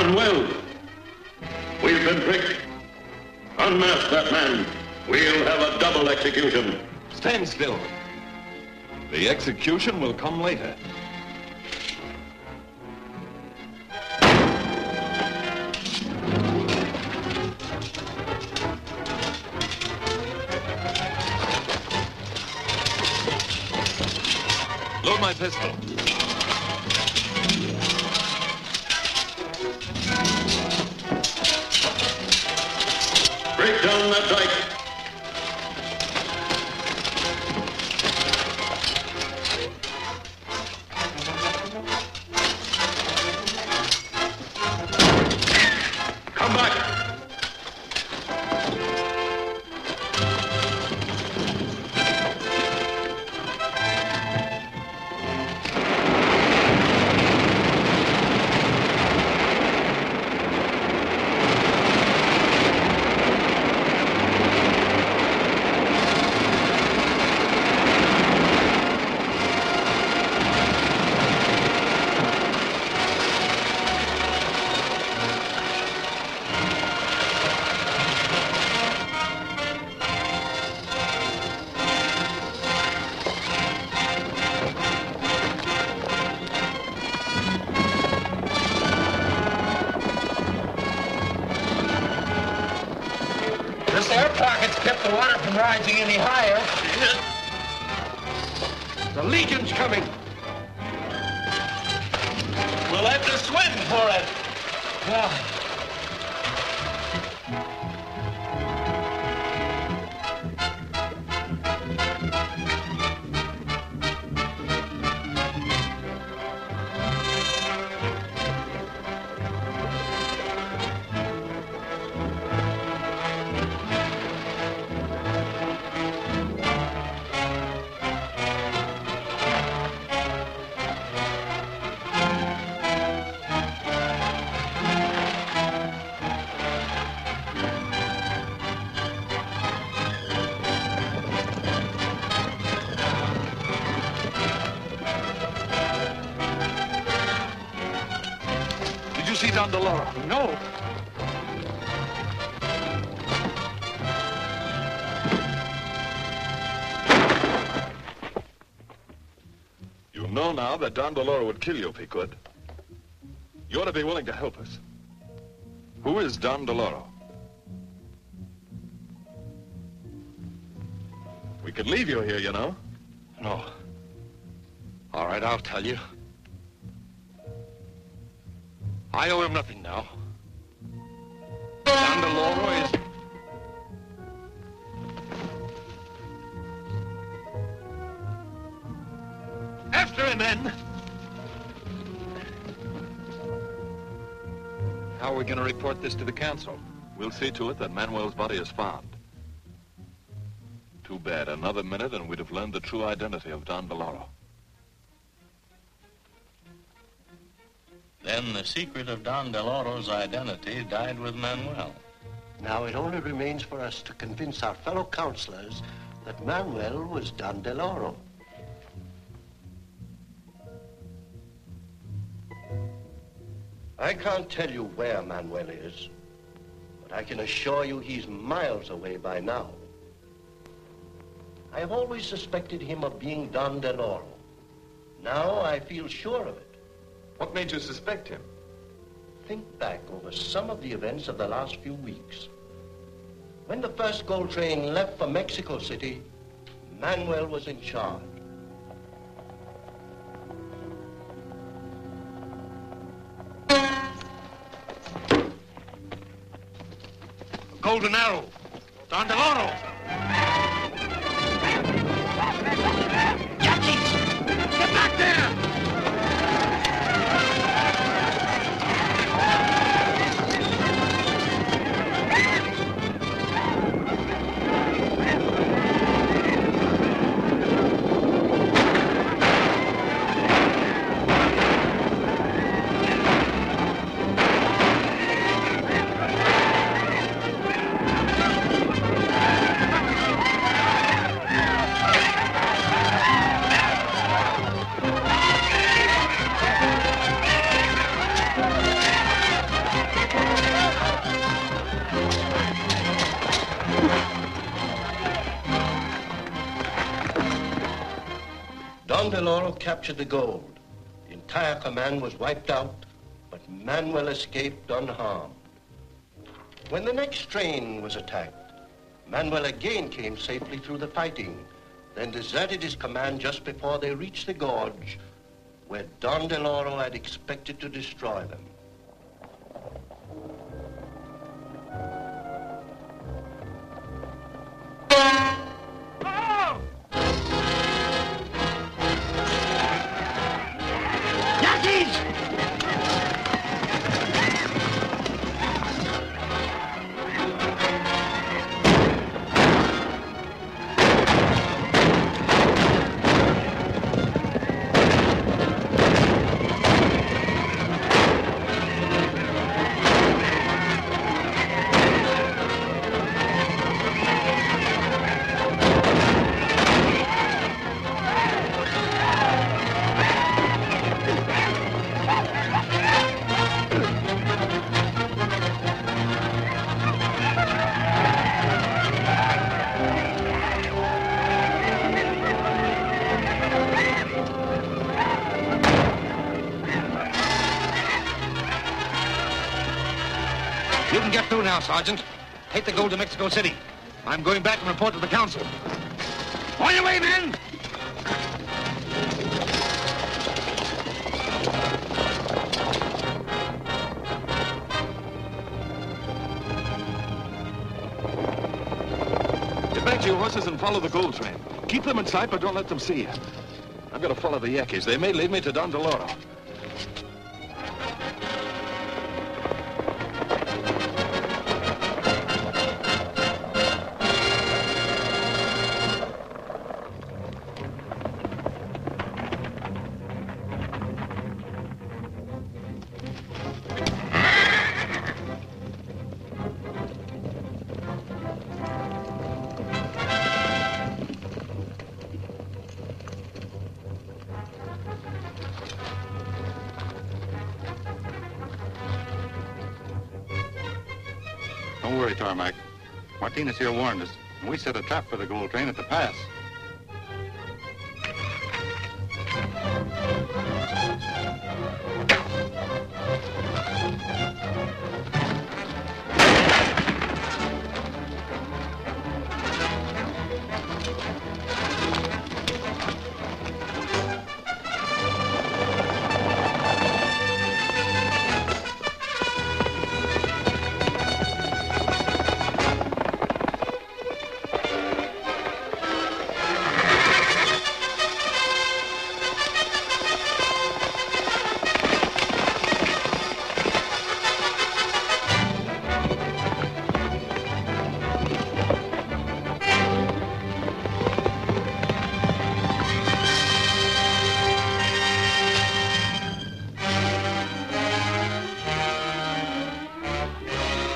Manuel, we've been tricked. Unmask that man. We'll have a double execution. Stand still. The execution will come later. Load my pistol. Break down that dike. Come back. This air pocket's kept the water from rising any higher. The Legion's coming. We'll have to swim for it. Did you see Don DeLoro? No. You know now that Don DeLoro would kill you if he could. You ought to be willing to help us. Who is Don DeLoro? We could leave you here, you know. No. All right, I'll tell you. I owe him nothing now. Don DeLoro is... After him, men! How are we going to report this to the council? We'll see to it that Manuel's body is found. Too bad. Another minute and we'd have learned the true identity of Don DeLoro. Then the secret of Don DeLoro's identity died with Manuel. Now it only remains for us to convince our fellow councilors that Manuel was Don DeLoro. I can't tell you where Manuel is, but I can assure you he's miles away by now. I've always suspected him of being Don DeLoro. Now I feel sure of it. What made you suspect him? Think back over some of the events of the last few weeks. When the first gold train left for Mexico City, Manuel was in charge. Golden Arrow. Don DeLoro. Yankees! Get back there! Don DeLoro captured the gold. The entire command was wiped out, but Manuel escaped unharmed. When the next train was attacked, Manuel again came safely through the fighting, then deserted his command just before they reached the gorge, where Don DeLoro had expected to destroy them. You can get through now, Sergeant. Take the gold to Mexico City. I'm going back and report to the council. On your way, men! Get back to your horses and follow the gold train. Keep them in sight, but don't let them see you. I'm going to follow the Yankees. They may lead me to Don DeLoro. Don't worry, Tarmac. Martinez here warned us, and we set a trap for the gold train at the pass.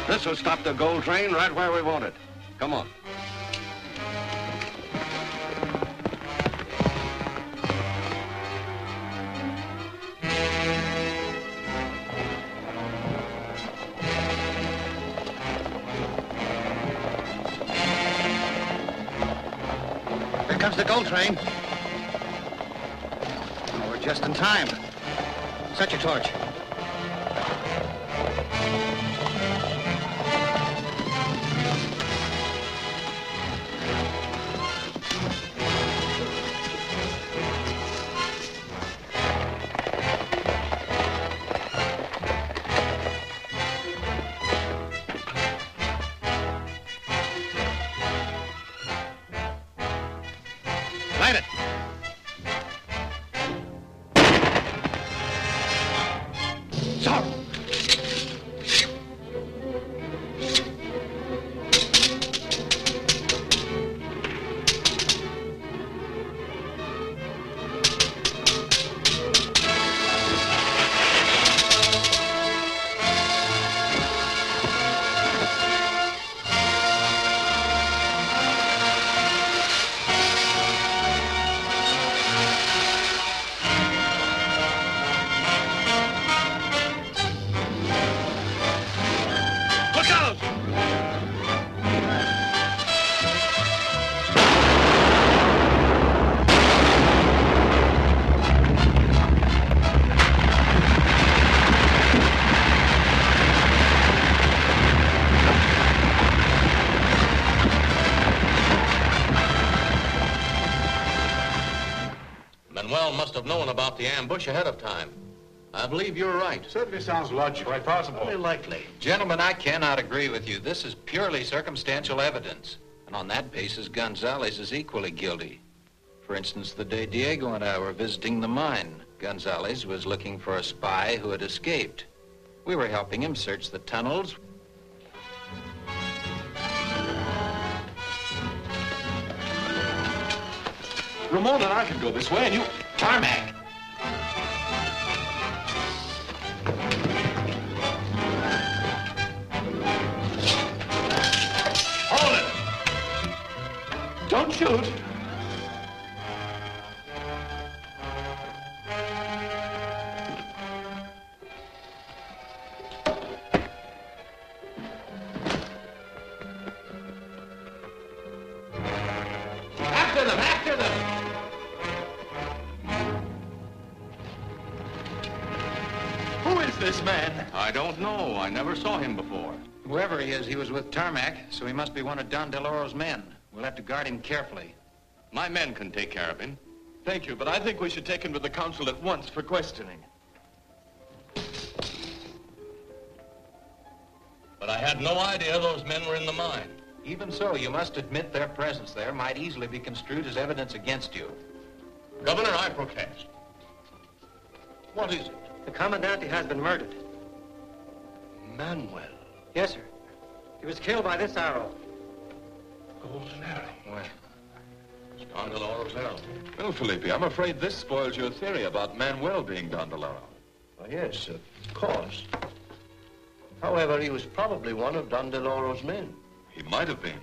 This will stop the gold train right where we want it. Come on. Here comes the gold train. Oh, we're just in time. Set your torch. Light it. Zorro! Manuel must have known about the ambush ahead of time. I believe you're right. Certainly sounds logical. Quite possible. Very likely. Gentlemen, I cannot agree with you. This is purely circumstantial evidence. And on that basis, Gonzalez is equally guilty. For instance, the day Diego and I were visiting the mine, Gonzalez was looking for a spy who had escaped. We were helping him search the tunnels. Ramon and I can go this way, and you... Tarmac! Hold it! Don't shoot. After them! After them! Who is this man? I don't know. I never saw him before. Whoever he is, he was with Tarmac, so he must be one of Don DeLauro's men. We'll have to guard him carefully. My men can take care of him. Thank you, but I think we should take him to the council at once for questioning. But I had no idea those men were in the mine. Even so, you must admit their presence there might easily be construed as evidence against you. Governor, I protest. What is it? The Commandante has been murdered. Manuel. Yes, sir. He was killed by this arrow. Golden arrow. Well, It's Don DeLauro's arrow. Well, Felipe, I'm afraid this spoils your theory about Manuel being Don DeLauro. Yes, of course. However, he was probably one of Don DeLauro's men. He might have been.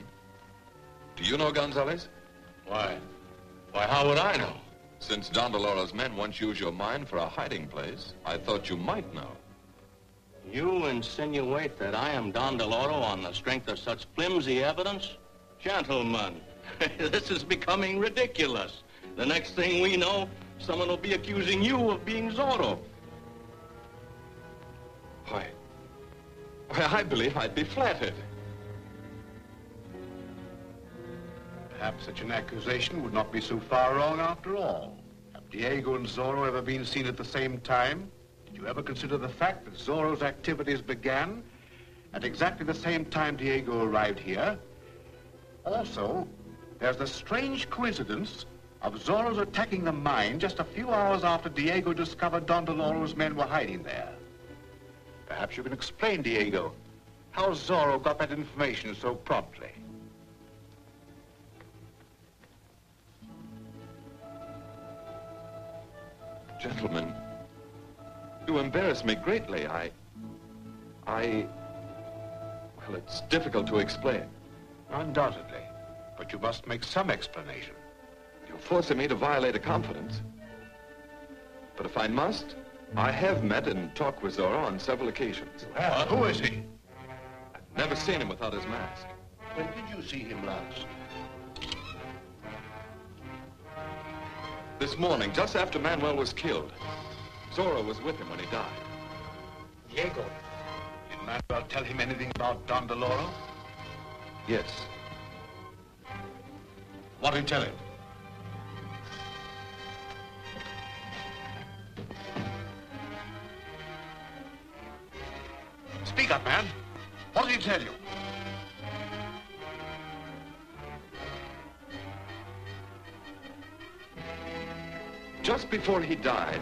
Do you know Gonzalez? Why? Why, how would I know? Since Don DeLauro's men once used your mine for a hiding place, I thought you might know. You insinuate that I am Don DeLauro on the strength of such flimsy evidence? Gentlemen, this is becoming ridiculous. The next thing we know, someone will be accusing you of being Zorro. Why, I believe I'd be flattered. Perhaps such an accusation would not be so far wrong after all. Have Diego and Zorro ever been seen at the same time? Did you ever consider the fact that Zorro's activities began at exactly the same time Diego arrived here? Also, there's the strange coincidence of Zorro's attacking the mine just a few hours after Diego discovered Don DeLauro's men were hiding there. Perhaps you can explain, Diego, how Zorro got that information so promptly. Gentlemen, you embarrass me greatly. Well, it's difficult to explain. Undoubtedly, but you must make some explanation. You're forcing me to violate a confidence. But if I must, I have met and talked with Zorro on several occasions. Well, who is he? I've never seen him without his mask. When did you see him last? This morning, just after Manuel was killed. Zorro was with him when he died. Diego. Did Manuel tell him anything about Don DeLauro? Yes. What did he tell him? Speak up, man. What did he tell you? Just before he died,